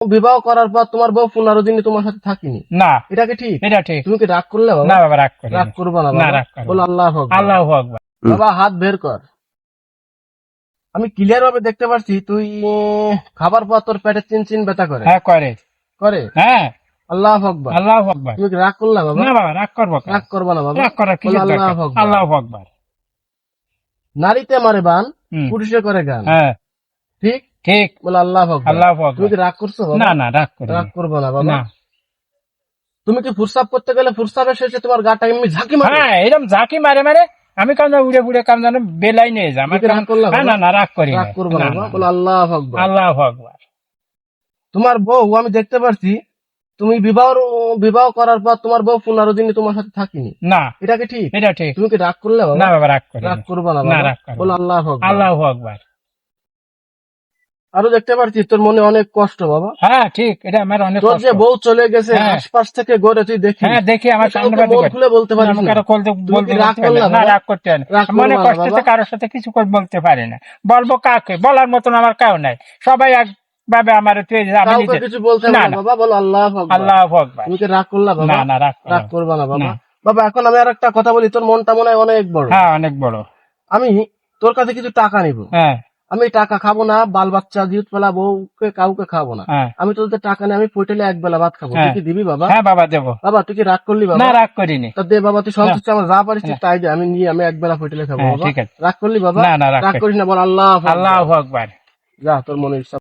বিবাহ করার পর তোমার বউ 15 দিনই তোমার সাথে থাকিনি, না এটা কি ঠিক? এটা ঠিক তুমি কি রাগ করলে বাবা? না বাবা, রাগ করি রাগ করবো না না, বাবা, রাগ করবো বল না। আল্লাহ আকবার। আল্লাহু আকবার। বাবা হাত বের কর। আমি ক্লিয়ার ভাবে দেখতে পাচ্ছি তুই খাবার পর তোর পেটে চিন চিন ব্যথা করে হ্যাঁ করে। করে হ্যাঁ আল্লাহ আকবার। আল্লাহু আকবার। তুমি কি রাগ করলে বাবা? না বাবা, রাগ করবো কেন? রাগ করবো না বাবা, রাগ করার বল কিসের আল্লাহ দরকার? আকবার। আল্লাহু আকবার। নারীতে মারে বান, হুম। পুরুষে করে গান, হ্যাঁ ঠিক? ঠিক। বল আল্লাহ আকবার। আল্লাহু তুমি আকবার। কি রাগ করছো বাবা? না না, রাগ করি রাগ না। করবো না বাবা। না। তুমি কি ফুরসাব করতে গেলে ফুরসাবের শেষে তোমার গাটা এমনি ঝাঁকি মারে? হ্যাঁ এরকম ঝাঁকি মারে মারে আমি কাম উড়ে উড়ে কাম জানো বেলাই নিয়ে যা। তুমি কি রাগ করলে হ্যাঁ বাবা? না না, রাগ করি রাগ না। করবো না না, বাবা, না, বল আল্লাহ আকবার। আল্লাহু আকবার। তোমার বউ আমি দেখতে পাচ্ছি তুমি বিবাহ করার পর তোমার বউ 15 দিনই তোমার সাথে থাকিনি, না এটা কি ঠিক? এটা ঠিক তুমি কি রাগ করলে না বাবা? বাবা, রাগ করি রাগ না। করবো না না, বাবা, রাগ করবো বল না। আল্লাহ আকবার। আল্লাহু আকবার। আরো দেখতে পাচ্ছি তোর মনে অনেক কষ্ট বাবা। হ্যাঁ ঠিক, এটা আমার অনেক তোর কষ্ট। যে বউ চলে গেছে হ্যাঁ। আশপাশ থেকে গড়ে তুই দেখি, হ্যাঁ দেখি আমার তুই কাউকে সামনে মন খুলে বলতে পারিস আমাকে না। আরো বলতে তুমি বলতে কি রাগ বলতে পারি করলে না। না, বাবা? রাগ করতে হয় না। রাগ মনে করবা না কষ্ট বাবা। কারোর সাথে কিছু করে বলতে পারি না। বলবো কাকে? বলার মতন আমার কেউ নাই। সবাই একভাবে আমার আমি কাউকে নিজে। কিছু বলতে হবে না না না, বাবা, বলো আল্লাহ আকবার। আল্লাহু আকবার। তুমি কি রাগ করলা বাবা? না না, রাগ করবো রাগ না। করবা না বাবা। না। বাবা এখন আমি আর একটা কথা বলি, তোর মনটা মনে হয় অনেক বড়। হ্যাঁ অনেক বড়। আমি তোর কাছে কিছু টাকা নিব, হ্যাঁ আমি এই টাকা খাবো না, বাল বাচ্চা জিউত পেলা বউকে কাউকে খাবো না। হ্যাঁ আমি তোদের টাকা নিয়ে আমি পৈটেলে এক বেলা ভাত খাবো, তুই হ্যাঁ কি দিবি বাবা? হ্যাঁ বাবা দেবো। বাবা তুই কি রাগ করলি না, বাবা? রাগ করিনি। তা দে বাবা, তুই সন্তুষ্ট আমার যা পারিস তুই হ্যাঁ। তাই দে, আমি নিয়ে আমি এক বেলা পৈটেলে খাবো হ্যাঁ, বাবা। ঠিক আছে। রাগ করলি বাবা? না, না, রাগ রাগ করি- করিস না, বল আল্লাহ আকবার। আল্লাহু আকবার। যা তোর মনে ইচ্ছা।